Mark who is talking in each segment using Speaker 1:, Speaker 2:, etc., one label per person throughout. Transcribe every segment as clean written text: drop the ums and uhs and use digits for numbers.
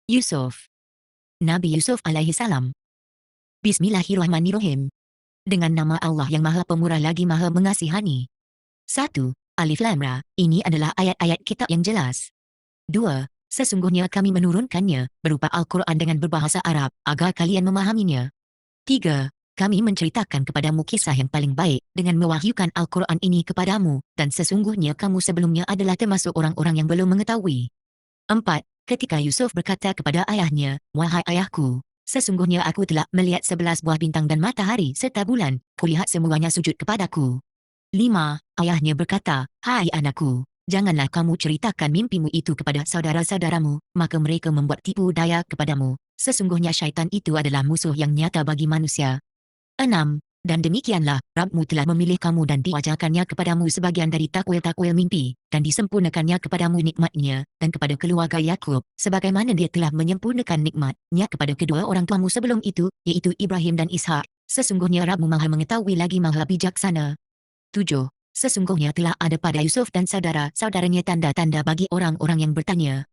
Speaker 1: Yusuf. Nabi Yusuf alaihi salam. Bismillahirrahmanirrahim. Dengan nama Allah yang Maha Pemurah lagi Maha Mengasihani. 1. Alif Lam Ra. Ini adalah ayat-ayat kitab yang jelas. 2. Sesungguhnya kami menurunkannya, berupa Al-Quran dengan berbahasa Arab, agar kalian memahaminya. 3. Kami menceritakan kepadamu kisah yang paling baik, dengan mewahyukan Al-Quran ini kepadamu, dan sesungguhnya kamu sebelumnya adalah termasuk orang-orang yang belum mengetahui. 4. Ketika Yusuf berkata kepada ayahnya, "Wahai ayahku, sesungguhnya aku telah melihat 11 buah bintang dan matahari serta bulan, kulihat semuanya sujud kepadaku." 5. Ayahnya berkata, "Hai anakku, janganlah kamu ceritakan mimpimu itu kepada saudara-saudaramu, maka mereka membuat tipu daya kepadamu. Sesungguhnya syaitan itu adalah musuh yang nyata bagi manusia." 6. Dan demikianlah, Rabbmu telah memilih kamu dan diwajarkannya kepadamu sebagian dari takwil-takwil mimpi, dan disempurnakannya kepadamu nikmatnya, dan kepada keluarga Yakub, sebagaimana dia telah menyempurnakan nikmatnya kepada kedua orang tuamu sebelum itu, yaitu Ibrahim dan Ishak. Sesungguhnya Rabbmu Maha mengetahui lagi Maha bijaksana. 7. Sesungguhnya telah ada pada Yusuf dan saudara-saudaranya tanda-tanda bagi orang-orang yang bertanya.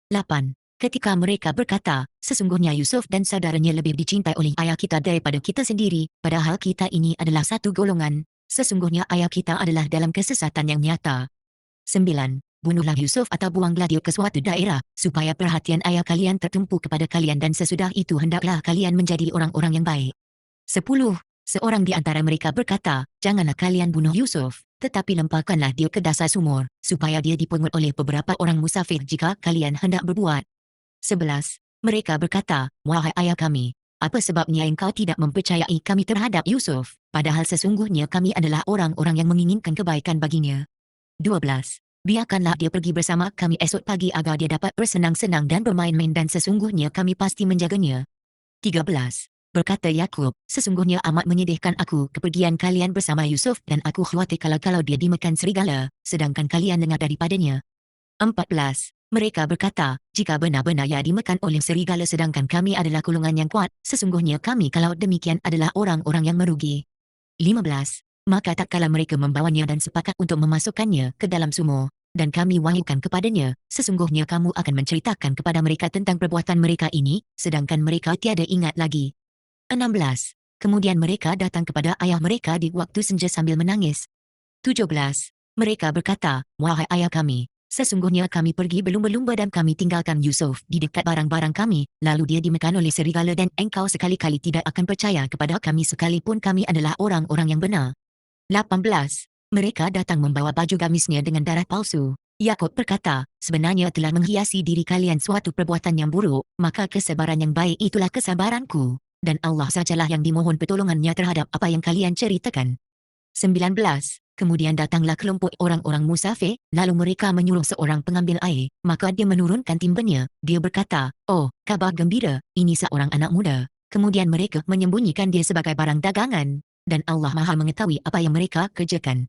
Speaker 1: 8. Ketika mereka berkata, "Sesungguhnya Yusuf dan saudaranya lebih dicintai oleh ayah kita daripada kita sendiri, padahal kita ini adalah satu golongan. Sesungguhnya ayah kita adalah dalam kesesatan yang nyata." 9. Bunuhlah Yusuf atau buanglah dia ke suatu daerah, supaya perhatian ayah kalian tertumpu kepada kalian dan sesudah itu hendaklah kalian menjadi orang-orang yang baik. 10. Seorang di antara mereka berkata, "Janganlah kalian bunuh Yusuf, tetapi lemparkanlah dia ke dasar sumur, supaya dia dipungut oleh beberapa orang musafir jika kalian hendak berbuat." 11. Mereka berkata, "Wahai ayah kami, apa sebabnya engkau tidak mempercayai kami terhadap Yusuf, padahal sesungguhnya kami adalah orang-orang yang menginginkan kebaikan baginya." 12. Biarkanlah dia pergi bersama kami esok pagi agar dia dapat bersenang-senang dan bermain-main dan sesungguhnya kami pasti menjaganya. 13. Berkata Yakub, "Sesungguhnya amat menyedihkan aku kepergian kalian bersama Yusuf dan aku khawatir kalau dia dimakan serigala, sedangkan kalian dengar daripadanya." 14. Mereka berkata, "Jika benar-benar ia dimakan oleh serigala sedangkan kami adalah golongan yang kuat, sesungguhnya kami kalau demikian adalah orang-orang yang merugi." 15. Maka tak kala mereka membawanya dan sepakat untuk memasukkannya ke dalam sumur, dan kami wahyukan kepadanya, "Sesungguhnya kamu akan menceritakan kepada mereka tentang perbuatan mereka ini, sedangkan mereka tiada ingat lagi." 16. Kemudian mereka datang kepada ayah mereka di waktu senja sambil menangis. 17. Mereka berkata, "Wahai ayah kami, sesungguhnya kami pergi berlumba-lumba dan kami tinggalkan Yusuf di dekat barang-barang kami, lalu dia dimakan oleh serigala dan engkau sekali-kali tidak akan percaya kepada kami sekalipun kami adalah orang-orang yang benar." 18. Mereka datang membawa baju gamisnya dengan darah palsu. Yakub berkata, "Sebenarnya telah menghiasi diri kalian suatu perbuatan yang buruk, maka kesabaran yang baik itulah kesabaranku, dan Allah sajalah yang dimohon pertolongannya terhadap apa yang kalian ceritakan." 19. Kemudian datanglah kelompok orang-orang musafir, lalu mereka menyuruh seorang pengambil air, maka dia menurunkan timbannya. Dia berkata, "Oh, kabar gembira, ini seorang anak muda." Kemudian mereka menyembunyikan dia sebagai barang dagangan, dan Allah Maha mengetahui apa yang mereka kerjakan.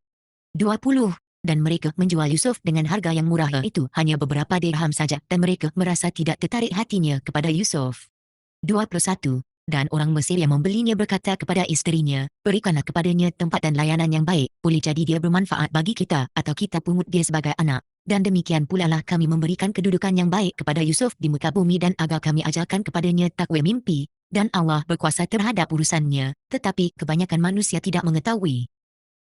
Speaker 1: 20. Dan mereka menjual Yusuf dengan harga yang murah, itu hanya beberapa dirham saja, dan mereka merasa tidak tertarik hatinya kepada Yusuf. 21. Dan orang Mesir yang membelinya berkata kepada isterinya, "Berikanlah kepadanya tempat dan layanan yang baik, boleh jadi dia bermanfaat bagi kita, atau kita pungut dia sebagai anak. Dan demikian pula lah kami memberikan kedudukan yang baik kepada Yusuf di muka bumi dan agar kami ajarkan kepadanya takwil mimpi, dan Allah berkuasa terhadap urusannya, tetapi kebanyakan manusia tidak mengetahui."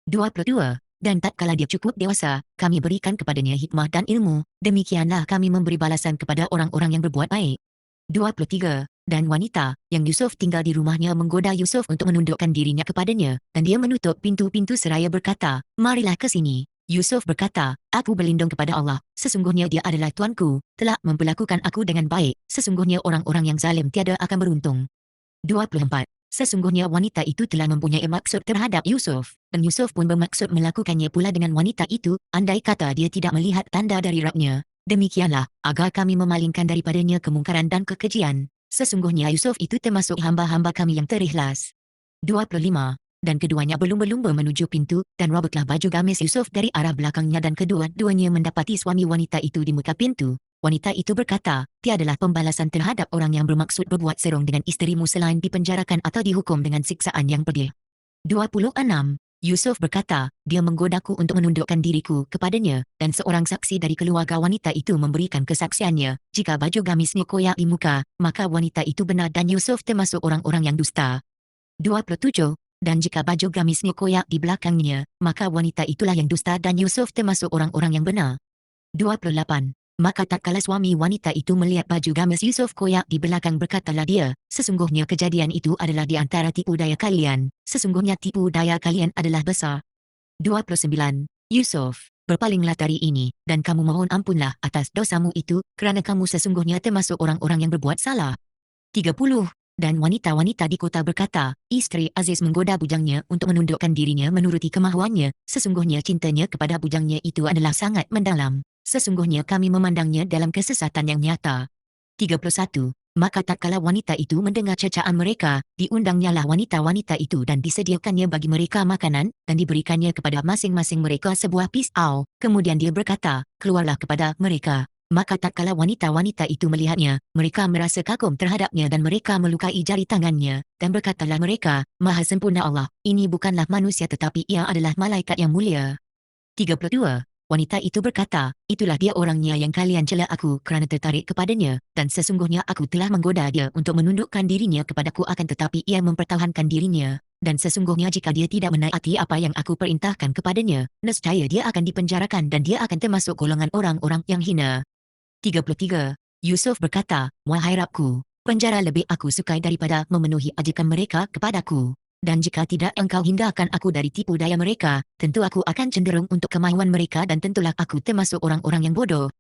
Speaker 1: 22. Dan tatkala dia cukup dewasa, kami berikan kepadanya hikmah dan ilmu, demikianlah kami memberi balasan kepada orang-orang yang berbuat baik. 23. Dan wanita, yang Yusuf tinggal di rumahnya menggoda Yusuf untuk menundukkan dirinya kepadanya, dan dia menutup pintu-pintu seraya berkata, "Marilah ke sini." Yusuf berkata, "Aku berlindung kepada Allah, sesungguhnya dia adalah Tuanku, telah memperlakukan aku dengan baik, sesungguhnya orang-orang yang zalim tiada akan beruntung." 24. Sesungguhnya wanita itu telah mempunyai maksud terhadap Yusuf, dan Yusuf pun bermaksud melakukannya pula dengan wanita itu, andai kata dia tidak melihat tanda dari Rabbnya. Demikianlah, agar kami memalingkan daripadanya kemungkaran dan kekejian. Sesungguhnya Yusuf itu termasuk hamba-hamba kami yang terikhlas. 25. Dan keduanya berlumba-lumba menuju pintu, dan robeklah baju gamis Yusuf dari arah belakangnya dan kedua-duanya mendapati suami wanita itu di muka pintu. Wanita itu berkata, "Tiadalah pembalasan terhadap orang yang bermaksud berbuat serong dengan isterimu selain dipenjarakan atau dihukum dengan siksaan yang pedih." 26. Yusuf berkata, dia menggodaku untuk menundukkan diriku kepadanya, dan seorang saksi dari keluarga wanita itu memberikan kesaksiannya. Jika baju gamisnya koyak di muka, maka wanita itu benar dan Yusuf termasuk orang-orang yang dusta. 27. Dan jika baju gamisnya koyak di belakangnya, maka wanita itulah yang dusta dan Yusuf termasuk orang-orang yang benar. 28. Maka tatkala suami wanita itu melihat baju gamis Yusuf koyak di belakang, berkatalah dia, sesungguhnya kejadian itu adalah di antara tipu daya kalian, sesungguhnya tipu daya kalian adalah besar. 29. Yusuf, berpalinglah dari ini, dan kamu mohon ampunlah atas dosamu itu, kerana kamu sesungguhnya termasuk orang-orang yang berbuat salah. 30. Dan wanita-wanita di kota berkata, istri Aziz menggoda bujangnya untuk menundukkan dirinya menuruti kemahuannya, sesungguhnya cintanya kepada bujangnya itu adalah sangat mendalam. Sesungguhnya kami memandangnya dalam kesesatan yang nyata. 31. Maka tatkala wanita itu mendengar cercaan mereka, diundangnyalah wanita-wanita itu dan disediakannya bagi mereka makanan, dan diberikannya kepada masing-masing mereka sebuah pisau. Kemudian dia berkata, keluarlah kepada mereka. Maka tatkala wanita-wanita itu melihatnya, mereka merasa kagum terhadapnya dan mereka melukai jari tangannya, dan berkatalah mereka, Maha sempurna Allah, ini bukanlah manusia tetapi ia adalah malaikat yang mulia. 32. Wanita itu berkata, itulah dia orangnya yang kalian cela aku kerana tertarik kepadanya, dan sesungguhnya aku telah menggoda dia untuk menundukkan dirinya kepadaku akan tetapi ia mempertahankan dirinya, dan sesungguhnya jika dia tidak menaati apa yang aku perintahkan kepadanya, nescaya dia akan dipenjarakan dan dia akan termasuk golongan orang-orang yang hina. 33. Yusuf berkata, wahai Rabbku, penjara lebih aku sukai daripada memenuhi ajakan mereka kepadaku. Dan jika tidak engkau hindarkan aku dari tipu daya mereka, tentu aku akan cenderung untuk kemahuan mereka dan tentulah aku termasuk orang-orang yang bodoh.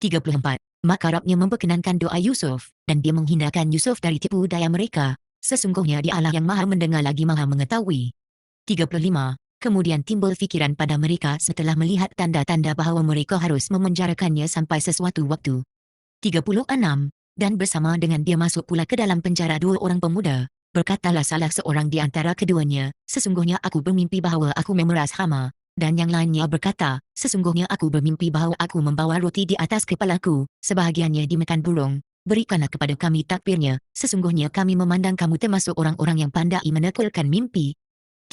Speaker 1: 34. Maka Rabbnya memperkenankan doa Yusuf, dan dia menghindarkan Yusuf dari tipu daya mereka. Sesungguhnya dia Allah yang maha mendengar lagi maha mengetahui. 35. Kemudian timbul fikiran pada mereka setelah melihat tanda-tanda bahawa mereka harus memenjarakannya sampai sesuatu waktu. 36. Dan bersama dengan dia masuk pula ke dalam penjara dua orang pemuda. Berkatalah salah seorang di antara keduanya, sesungguhnya aku bermimpi bahawa aku memeras hama. Dan yang lainnya berkata, sesungguhnya aku bermimpi bahawa aku membawa roti di atas kepalaku, sebahagiannya dimakan burung. Berikanlah kepada kami takbirnya, sesungguhnya kami memandang kamu termasuk orang-orang yang pandai menekulkan mimpi.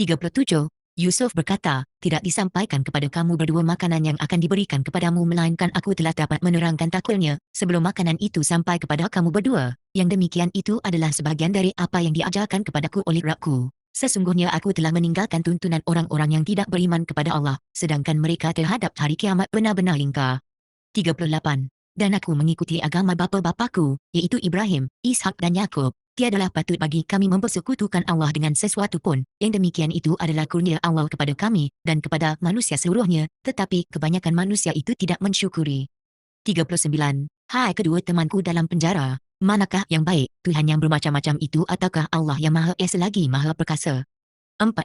Speaker 1: 37. Yusuf berkata, tidak disampaikan kepada kamu berdua makanan yang akan diberikan kepadamu melainkan aku telah dapat menerangkan takwilnya sebelum makanan itu sampai kepada kamu berdua. Yang demikian itu adalah sebahagian dari apa yang diajarkan kepadaku oleh Rabbku. Sesungguhnya aku telah meninggalkan tuntunan orang-orang yang tidak beriman kepada Allah, sedangkan mereka terhadap hari kiamat benar-benar ingkar. 38. Dan aku mengikuti agama bapa-bapaku, yaitu Ibrahim, Ishak dan Yakub. Tiadalah patut bagi kami mempersekutukan Allah dengan sesuatu pun. Yang demikian itu adalah kurnia Allah kepada kami dan kepada manusia seluruhnya, tetapi kebanyakan manusia itu tidak mensyukuri. 39. Hai kedua temanku dalam penjara, manakah yang baik, Tuhan yang bermacam-macam itu ataukah Allah yang Maha Esa lagi Maha Perkasa? 40.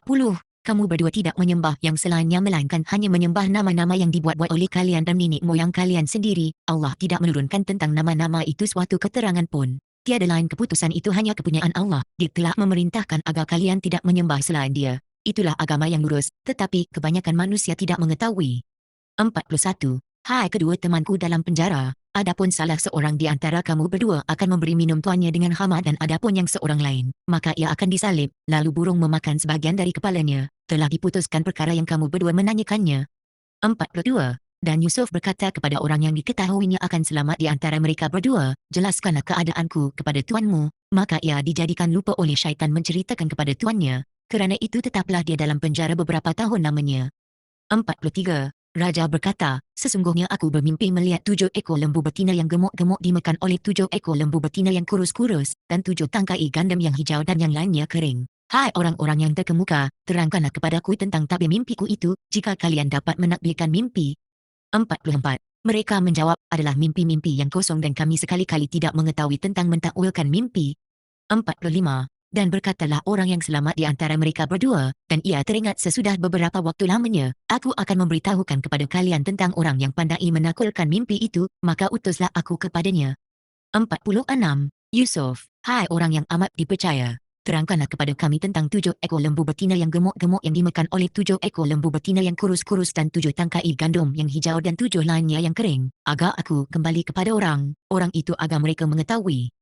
Speaker 1: Kamu berdua tidak menyembah yang selainnya melainkan hanya menyembah nama-nama yang dibuat-buat oleh kalian dan nenek moyang kalian sendiri. Allah tidak menurunkan tentang nama-nama itu suatu keterangan pun. Tiada lain keputusan itu hanya kepunyaan Allah. Dia telah memerintahkan agar kalian tidak menyembah selain dia. Itulah agama yang lurus, tetapi kebanyakan manusia tidak mengetahui. 41. Hai kedua temanku dalam penjara, adapun salah seorang di antara kamu berdua akan memberi minum tuannya dengan hama dan adapun yang seorang lain, maka ia akan disalib, lalu burung memakan sebahagian dari kepalanya. Telah diputuskan perkara yang kamu berdua menanyakannya. 42. Dan Yusuf berkata kepada orang yang diketahuinya akan selamat di antara mereka berdua, jelaskanlah keadaanku kepada tuanmu. Maka ia dijadikan lupa oleh syaitan menceritakan kepada tuannya. Kerana itu tetaplah dia dalam penjara beberapa tahun lamanya. 43. Raja berkata, sesungguhnya aku bermimpi melihat 7 ekor lembu betina yang gemuk-gemuk dimakan oleh 7 ekor lembu betina yang kurus-kurus, dan 7 tangkai gandum yang hijau dan yang lainnya kering. Hai orang-orang yang terkemuka, terangkanlah kepadaku tentang tabir mimpiku itu, jika kalian dapat menakbirkan mimpi. 44. Mereka menjawab, adalah mimpi-mimpi yang kosong dan kami sekali-kali tidak mengetahui tentang mentakwilkan mimpi. 45. Dan berkatalah orang yang selamat di antara mereka berdua, dan ia teringat sesudah beberapa waktu lamanya, aku akan memberitahukan kepada kalian tentang orang yang pandai menakwilkan mimpi itu, maka utuslah aku kepadanya. 46. Yusuf, hai orang yang amat dipercaya. Terangkanlah kepada kami tentang 7 ekor lembu betina yang gemuk-gemuk yang dimakan oleh 7 ekor lembu betina yang kurus-kurus dan 7 tangkai gandum yang hijau dan 7 lainnya yang kering, agar aku kembali kepada orang itu agar mereka mengetahui.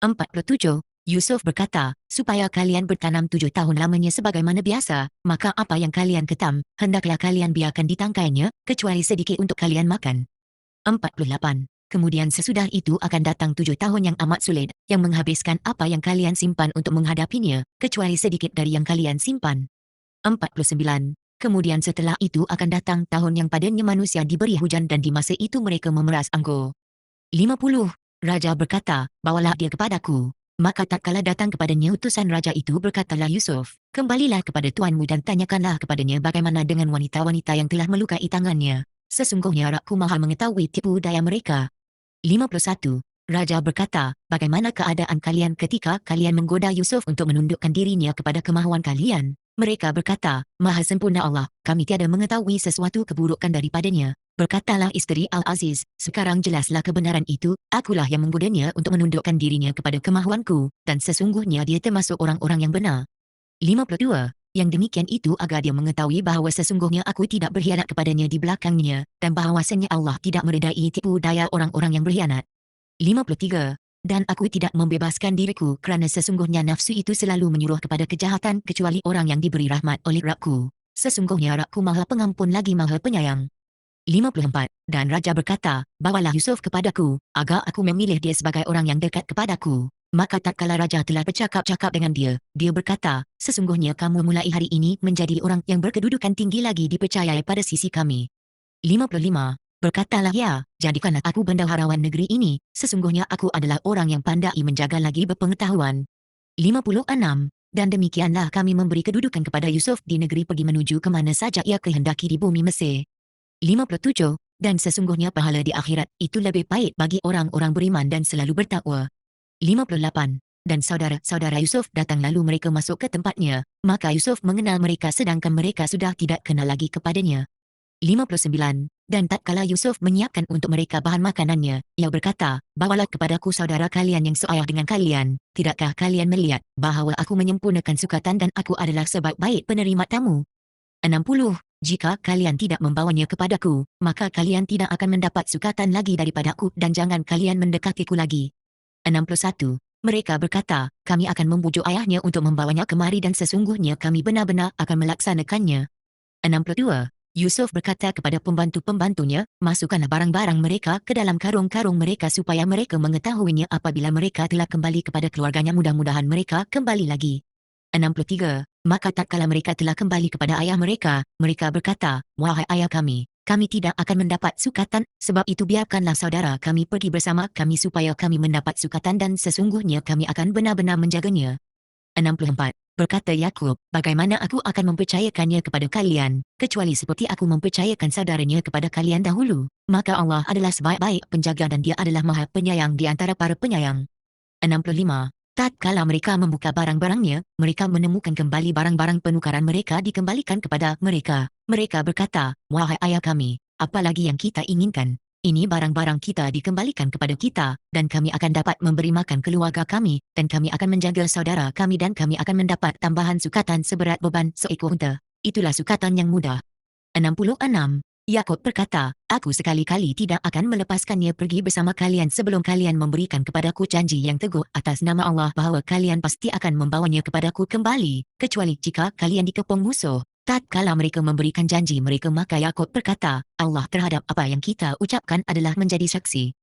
Speaker 1: 47. Yusuf berkata, supaya kalian bertanam 7 tahun lamanya sebagaimana biasa, maka apa yang kalian ketam, hendaklah kalian biarkan ditangkainya, kecuali sedikit untuk kalian makan. 48. Kemudian sesudah itu akan datang 7 tahun yang amat sulit, yang menghabiskan apa yang kalian simpan untuk menghadapinya, kecuali sedikit dari yang kalian simpan. 49. Kemudian setelah itu akan datang tahun yang padanya manusia diberi hujan dan di masa itu mereka memeras anggur. 50. Raja berkata, bawalah dia kepadaku. Maka tatkala datang kepadanya utusan raja itu berkatalah Yusuf, kembalilah kepada tuanmu dan tanyakanlah kepadanya bagaimana dengan wanita-wanita yang telah melukai tangannya. Sesungguhnya Rakku maha mengetahui tipu daya mereka. 51. Raja berkata, bagaimana keadaan kalian ketika kalian menggoda Yusuf untuk menundukkan dirinya kepada kemahuan kalian? Mereka berkata, maha sempurna Allah, kami tiada mengetahui sesuatu keburukan daripadanya. Berkatalah isteri Al-Aziz, sekarang jelaslah kebenaran itu, akulah yang menggodanya untuk menundukkan dirinya kepada kemahuanku, dan sesungguhnya dia termasuk orang-orang yang benar. 52. Yang demikian itu agar dia mengetahui bahawa sesungguhnya aku tidak berkhianat kepadanya di belakangnya, dan bahawasanya Allah tidak meredai tipu daya orang-orang yang berkhianat. 53. Dan aku tidak membebaskan diriku kerana sesungguhnya nafsu itu selalu menyuruh kepada kejahatan kecuali orang yang diberi rahmat oleh Rabbku. Sesungguhnya Rabbku maha pengampun lagi maha penyayang. 54. Dan Raja berkata, bawalah Yusuf kepadaku, agar aku memilih dia sebagai orang yang dekat kepadaku. Maka tatkala Raja telah bercakap-cakap dengan dia, dia berkata, sesungguhnya kamu mulai hari ini menjadi orang yang berkedudukan tinggi lagi dipercayai pada sisi kami. 55. Berkatalah ya, jadikanlah aku bendaharawan negeri ini, sesungguhnya aku adalah orang yang pandai menjaga lagi berpengetahuan. 56. Dan demikianlah kami memberi kedudukan kepada Yusuf di negeri pergi menuju ke mana saja ia kehendaki di bumi Mesir. 57. Dan sesungguhnya pahala di akhirat itu lebih baik bagi orang-orang beriman dan selalu bertakwa. 58. Dan saudara-saudara Yusuf datang lalu mereka masuk ke tempatnya, maka Yusuf mengenal mereka sedangkan mereka sudah tidak kenal lagi kepadanya. 59. Dan tatkala Yusuf menyiapkan untuk mereka bahan makanannya, ia berkata, bawalah kepadaku saudara kalian yang seayah dengan kalian, tidakkah kalian melihat bahawa aku menyempurnakan sukatan dan aku adalah sebaik-baik penerima tamu? 60. Jika kalian tidak membawanya kepadaku, maka kalian tidak akan mendapat sukatan lagi daripadaku dan jangan kalian mendekatiku lagi. 61. Mereka berkata, kami akan membujuk ayahnya untuk membawanya kemari dan sesungguhnya kami benar-benar akan melaksanakannya. 62. Yusuf berkata kepada pembantu-pembantunya, masukkanlah barang-barang mereka ke dalam karung-karung mereka supaya mereka mengetahuinya apabila mereka telah kembali kepada keluarganya mudah-mudahan mereka kembali lagi. 63. Maka tatkala mereka telah kembali kepada ayah mereka, mereka berkata, wahai ayah kami tidak akan mendapat sukatan, sebab itu biarkanlah saudara kami pergi bersama kami supaya kami mendapat sukatan dan sesungguhnya kami akan benar-benar menjaganya. 64. Berkata Yakub, bagaimana aku akan mempercayakannya kepada kalian, kecuali seperti aku mempercayakan saudaranya kepada kalian dahulu. Maka Allah adalah sebaik-baik penjaga dan dia adalah maha penyayang di antara para penyayang. 65. Tatkala mereka membuka barang-barangnya, mereka menemukan kembali barang-barang penukaran mereka dikembalikan kepada mereka. Mereka berkata, wahai ayah kami, apa lagi yang kita inginkan? Ini barang-barang kita dikembalikan kepada kita, dan kami akan dapat memberi makan keluarga kami, dan kami akan menjaga saudara kami dan kami akan mendapat tambahan sukatan seberat beban seekor unta. Itulah sukatan yang mudah. 66. Yakub berkata, aku sekali-kali tidak akan melepaskannya pergi bersama kalian sebelum kalian memberikan kepadaku janji yang teguh atas nama Allah bahawa kalian pasti akan membawanya kepadaku kembali, kecuali jika kalian dikepung musuh. Tatkala mereka memberikan janji mereka maka Yakub berkata, Allah terhadap apa yang kita ucapkan adalah menjadi saksi.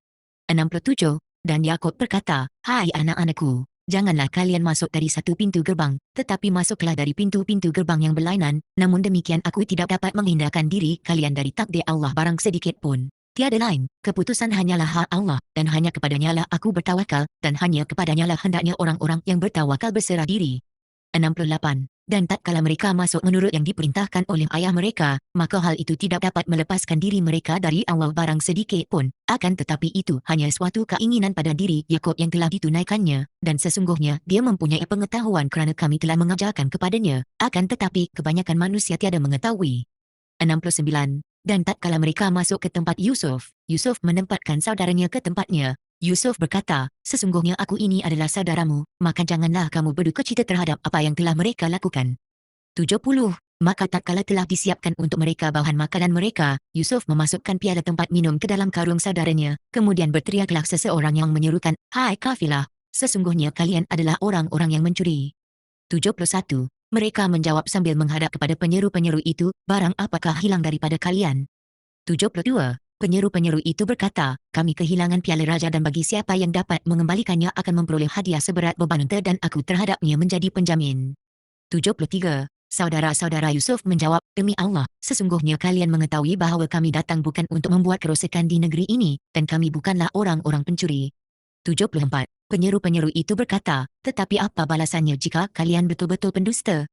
Speaker 1: 67. Dan Yakub berkata, hai anak-anakku, janganlah kalian masuk dari satu pintu gerbang, tetapi masuklah dari pintu-pintu gerbang yang berlainan, namun demikian aku tidak dapat menghindarkan diri kalian dari takdir Allah barang sedikit pun. Tiada lain, keputusan hanyalah hak Allah, dan hanya kepadanya lah aku bertawakal, dan hanya kepadanya lah hendaknya orang-orang yang bertawakal berserah diri. 68. Dan tatkala mereka masuk menurut yang diperintahkan oleh ayah mereka, maka hal itu tidak dapat melepaskan diri mereka dari Allah barang sedikit pun. Akan tetapi itu hanya suatu keinginan pada diri Yakub yang telah ditunaikannya, dan sesungguhnya dia mempunyai pengetahuan kerana kami telah mengajarkan kepadanya. Akan tetapi kebanyakan manusia tiada mengetahui. 69. Dan tatkala mereka masuk ke tempat Yusuf, Yusuf menempatkan saudaranya ke tempatnya. Yusuf berkata, sesungguhnya aku ini adalah saudaramu, maka janganlah kamu berduka cita terhadap apa yang telah mereka lakukan. 70. Maka tatkala telah disiapkan untuk mereka bahan makanan mereka, Yusuf memasukkan piala tempat minum ke dalam karung saudaranya, kemudian berteriaklah seseorang yang menyerukan, hai kafilah, Sesungguhnya kalian adalah orang-orang yang mencuri. 71. Mereka menjawab sambil menghadap kepada penyeru-penyeru itu, barang apakah hilang daripada kalian? 72. Penyeru-penyeru itu berkata, kami kehilangan piala raja dan bagi siapa yang dapat mengembalikannya akan memperoleh hadiah seberat beban unta dan aku terhadapnya menjadi penjamin. 73. Saudara-saudara Yusuf menjawab, demi Allah, sesungguhnya kalian mengetahui bahawa kami datang bukan untuk membuat kerosakan di negeri ini, dan kami bukanlah orang-orang pencuri. 74. Penyeru-penyeru itu berkata, tetapi apa balasannya jika kalian betul-betul pendusta?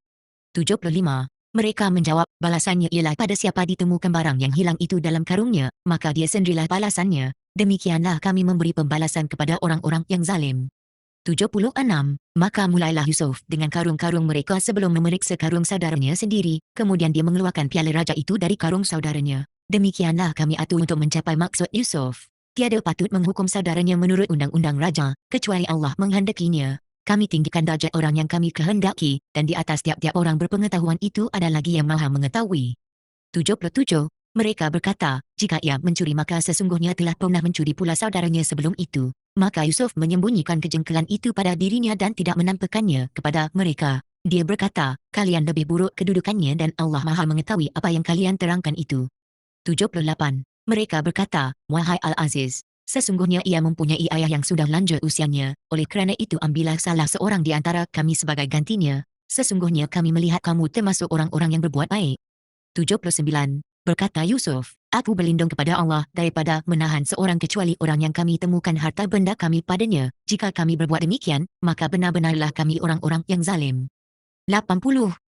Speaker 1: 75. Mereka menjawab, balasannya ialah pada siapa ditemukan barang yang hilang itu dalam karungnya, maka dia sendirilah balasannya. Demikianlah kami memberi pembalasan kepada orang-orang yang zalim. 76. Maka mulailah Yusuf dengan karung-karung mereka sebelum memeriksa karung saudaranya sendiri, kemudian dia mengeluarkan piala raja itu dari karung saudaranya. Demikianlah kami atur untuk mencapai maksud Yusuf. Tiada patut menghukum saudaranya menurut undang-undang raja, kecuali Allah menghendakinya. Kami tinggikan darjat orang yang kami kehendaki, dan di atas tiap-tiap orang berpengetahuan itu ada lagi yang maha mengetahui. 77. Mereka berkata, jika ia mencuri maka sesungguhnya telah pernah mencuri pula saudaranya sebelum itu. Maka Yusuf menyembunyikan kejengkelan itu pada dirinya dan tidak menampakkannya kepada mereka. Dia berkata, kalian lebih buruk kedudukannya dan Allah maha mengetahui apa yang kalian terangkan itu. 78. Mereka berkata, wahai Al-Aziz, sesungguhnya ia mempunyai ayah yang sudah lanjut usianya, oleh kerana itu ambillah salah seorang di antara kami sebagai gantinya. Sesungguhnya kami melihat kamu termasuk orang-orang yang berbuat baik. 79. Berkata Yusuf, aku berlindung kepada Allah daripada menahan seorang kecuali orang yang kami temukan harta benda kami padanya. Jika kami berbuat demikian, maka benar-benarlah kami orang-orang yang zalim. 80.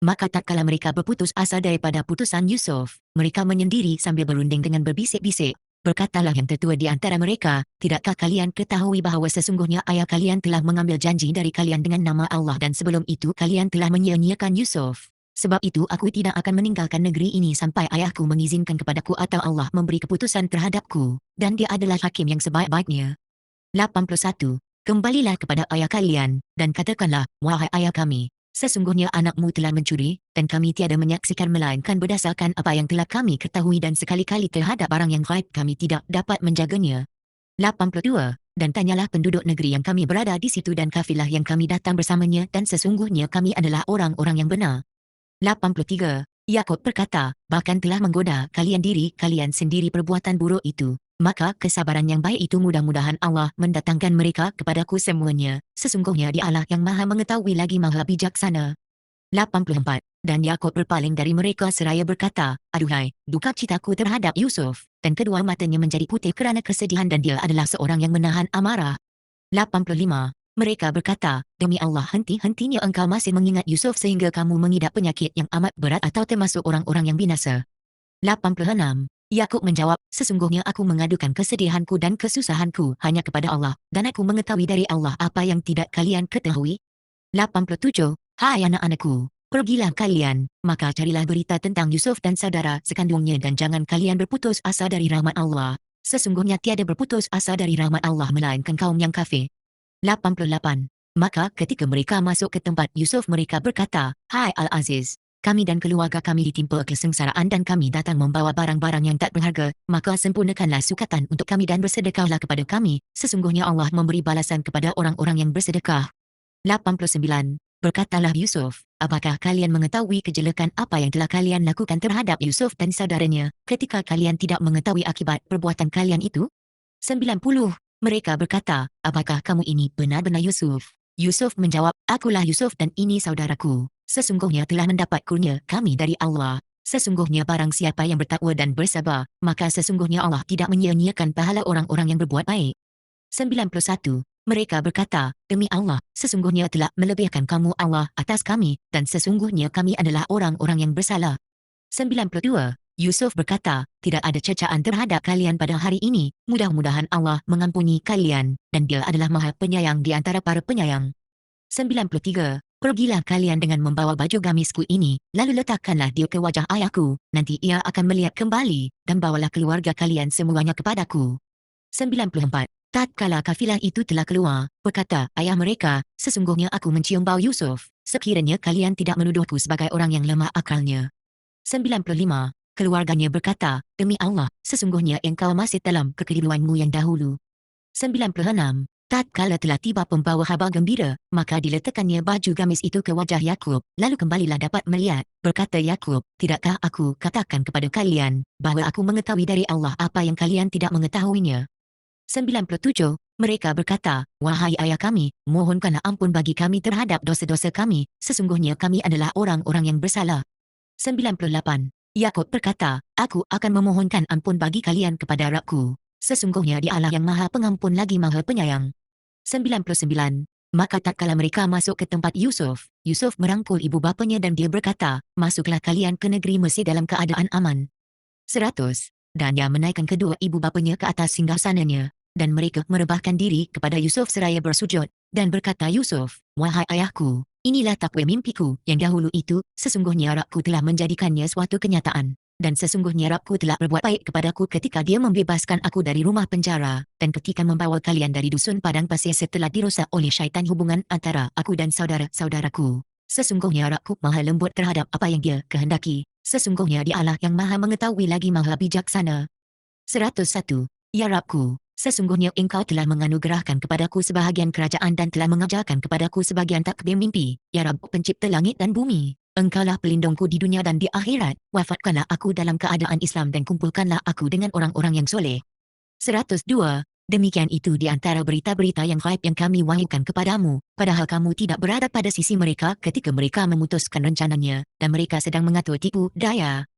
Speaker 1: Maka tatkala mereka berputus asa daripada putusan Yusuf, mereka menyendiri sambil berunding dengan berbisik-bisik. Berkatalah yang tertua di antara mereka, tidakkah kalian ketahui bahawa sesungguhnya ayah kalian telah mengambil janji dari kalian dengan nama Allah dan sebelum itu kalian telah menyia-nyiakan Yusuf? Sebab itu aku tidak akan meninggalkan negeri ini sampai ayahku mengizinkan kepadaku atau Allah memberi keputusan terhadapku, dan dia adalah hakim yang sebaik-baiknya. 81. Kembalilah kepada ayah kalian, dan katakanlah, wahai ayah kami, sesungguhnya anakmu telah mencuri, dan kami tiada menyaksikan melainkan berdasarkan apa yang telah kami ketahui dan sekali-kali terhadap barang yang gaib kami tidak dapat menjaganya. 82. Dan tanyalah penduduk negeri yang kami berada di situ dan kafilah yang kami datang bersamanya dan sesungguhnya kami adalah orang-orang yang benar. 83. Yakub berkata, bahkan telah menggoda kalian diri kalian sendiri perbuatan buruk itu. Maka kesabaran yang baik itu mudah-mudahan Allah mendatangkan mereka kepadaku semuanya. Sesungguhnya dialah yang maha mengetahui lagi maha bijaksana. 84. Dan Yakub berpaling dari mereka seraya berkata, aduhai, duka citaku terhadap Yusuf. Dan kedua matanya menjadi putih kerana kesedihan dan dia adalah seorang yang menahan amarah. 85. Mereka berkata, demi Allah henti-hentinya engkau masih mengingat Yusuf sehingga kamu mengidap penyakit yang amat berat atau termasuk orang-orang yang binasa. 86. Yakub menjawab, sesungguhnya aku mengadukan kesedihanku dan kesusahanku hanya kepada Allah, dan aku mengetahui dari Allah apa yang tidak kalian ketahui. 87. Hai anak-anakku, pergilah kalian, maka carilah berita tentang Yusuf dan saudara sekandungnya dan jangan kalian berputus asa dari rahmat Allah. Sesungguhnya tiada berputus asa dari rahmat Allah melainkan kaum yang kafir. 88. Maka ketika mereka masuk ke tempat Yusuf mereka berkata, hai Al-Aziz, kami dan keluarga kami ditimpa kesengsaraan dan kami datang membawa barang-barang yang tak berharga, maka sempurnakanlah sukatan untuk kami dan bersedekahlah kepada kami, sesungguhnya Allah memberi balasan kepada orang-orang yang bersedekah. 89. Berkatalah Yusuf, apakah kalian mengetahui kejelekan apa yang telah kalian lakukan terhadap Yusuf dan saudaranya, ketika kalian tidak mengetahui akibat perbuatan kalian itu? 90. Mereka berkata, apakah kamu ini benar-benar Yusuf? Yusuf menjawab, akulah Yusuf dan ini saudaraku. Sesungguhnya telah mendapat kurnia kami dari Allah. Sesungguhnya barang siapa yang bertakwa dan bersabar, maka sesungguhnya Allah tidak menyia-nyiakan pahala orang-orang yang berbuat baik. 91. Mereka berkata, demi Allah, sesungguhnya telah melebihkan kamu Allah atas kami, dan sesungguhnya kami adalah orang-orang yang bersalah. 92. Yusuf berkata, tidak ada cecaan terhadap kalian pada hari ini, mudah-mudahan Allah mengampuni kalian, dan dia adalah maha penyayang di antara para penyayang. 93. Pergilah kalian dengan membawa baju gamisku ini, lalu letakkanlah dia ke wajah ayahku, nanti ia akan melihat kembali, dan bawalah keluarga kalian semuanya kepadaku. 94. Tatkala kafilah itu telah keluar, berkata ayah mereka, sesungguhnya aku mencium bau Yusuf, sekiranya kalian tidak menuduhku sebagai orang yang lemah akalnya. 95. Keluarganya berkata, demi Allah, sesungguhnya engkau masih dalam kekeliruanmu yang dahulu. 96. Tatkala telah tiba pembawa khabar gembira, maka diletakkannya baju gamis itu ke wajah Yakub, lalu kembalilah dapat melihat. Berkata Yakub, tidakkah aku katakan kepada kalian, bahawa aku mengetahui dari Allah apa yang kalian tidak mengetahuinya? 97. Mereka berkata, wahai ayah kami, mohonkanlah ampun bagi kami terhadap dosa-dosa kami, sesungguhnya kami adalah orang-orang yang bersalah. 98. Yakub berkata, aku akan memohonkan ampun bagi kalian kepada Rabbku. Sesungguhnya Dialah yang maha pengampun lagi maha penyayang. 99. Maka tatkala mereka masuk ke tempat Yusuf, Yusuf merangkul ibu bapanya dan dia berkata, masuklah kalian ke negeri Mesir dalam keadaan aman. 100. Dan dia menaikkan kedua ibu bapanya ke atas singgasananya, dan mereka merebahkan diri kepada Yusuf seraya bersujud, dan berkata Yusuf, wahai ayahku, inilah takwim mimpiku yang dahulu itu, sesungguhnya Rabbku telah menjadikannya suatu kenyataan. Dan sesungguhnya Rabbku telah berbuat baik kepadaku ketika dia membebaskan aku dari rumah penjara, dan ketika membawa kalian dari dusun padang pasir setelah dirosak oleh syaitan hubungan antara aku dan saudara-saudaraku. Sesungguhnya Rabbku maha lembut terhadap apa yang dia kehendaki, sesungguhnya Dialah yang maha mengetahui lagi maha bijaksana. 101. Ya Rabbku, sesungguhnya engkau telah menganugerahkan kepadaku sebahagian kerajaan dan telah mengajarkan kepadaku sebahagian takbir mimpi, ya Rabb pencipta langit dan bumi. Engkaulah pelindungku di dunia dan di akhirat, wafatkanlah aku dalam keadaan Islam dan kumpulkanlah aku dengan orang-orang yang soleh. 102. Demikian itu di antara berita-berita yang gaib yang kami wahyukan kepadamu, padahal kamu tidak berada pada sisi mereka ketika mereka memutuskan rencananya, dan mereka sedang mengatur tipu daya.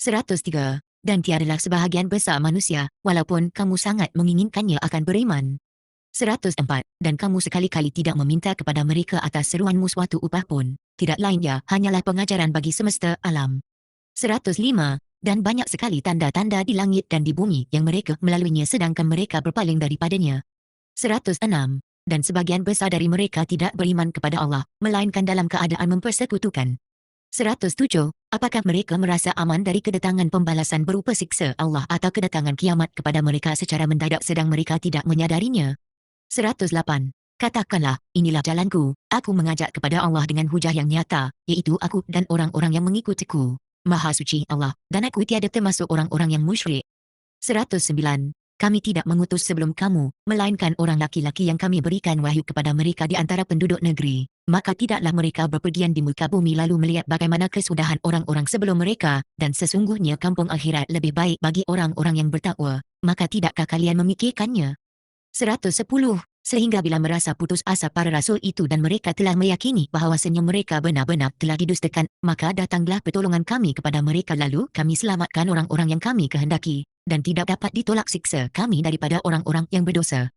Speaker 1: 103. Dan tiadalah sebahagian besar manusia, walaupun kamu sangat menginginkannya akan beriman. 104. Dan kamu sekali-kali tidak meminta kepada mereka atas seruanmu suatu upah pun, tidak lainnya hanyalah pengajaran bagi semesta alam. 105. Dan banyak sekali tanda-tanda di langit dan di bumi yang mereka melaluinya sedangkan mereka berpaling daripadanya. 106. Dan sebagian besar dari mereka tidak beriman kepada Allah, melainkan dalam keadaan mempersekutukan. 107. Apakah mereka merasa aman dari kedatangan pembalasan berupa siksa Allah atau kedatangan kiamat kepada mereka secara mendadak sedang mereka tidak menyadarinya? 108. Katakanlah, inilah jalanku, aku mengajak kepada Allah dengan hujah yang nyata, iaitu aku dan orang-orang yang mengikutiku. Maha suci Allah, dan aku tiada termasuk orang-orang yang musyrik. 109. Kami tidak mengutus sebelum kamu, melainkan orang laki-laki yang kami berikan wahyu kepada mereka di antara penduduk negeri. Maka tidaklah mereka berpergian di muka bumi lalu melihat bagaimana kesudahan orang-orang sebelum mereka, dan sesungguhnya kampung akhirat lebih baik bagi orang-orang yang bertakwa. Maka tidakkah kalian memikirkannya? 110. Sehingga bila merasa putus asa para rasul itu dan mereka telah meyakini bahawasanya mereka benar-benar telah didustakan, maka datanglah pertolongan kami kepada mereka lalu kami selamatkan orang-orang yang kami kehendaki, dan tidak dapat ditolak siksa kami daripada orang-orang yang berdosa.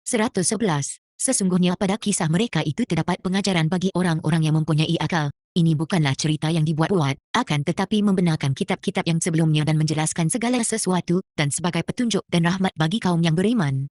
Speaker 1: 111. Sesungguhnya pada kisah mereka itu terdapat pengajaran bagi orang-orang yang mempunyai akal. Ini bukanlah cerita yang dibuat-buat, akan tetapi membenarkan kitab-kitab yang sebelumnya dan menjelaskan segala sesuatu, dan sebagai petunjuk dan rahmat bagi kaum yang beriman.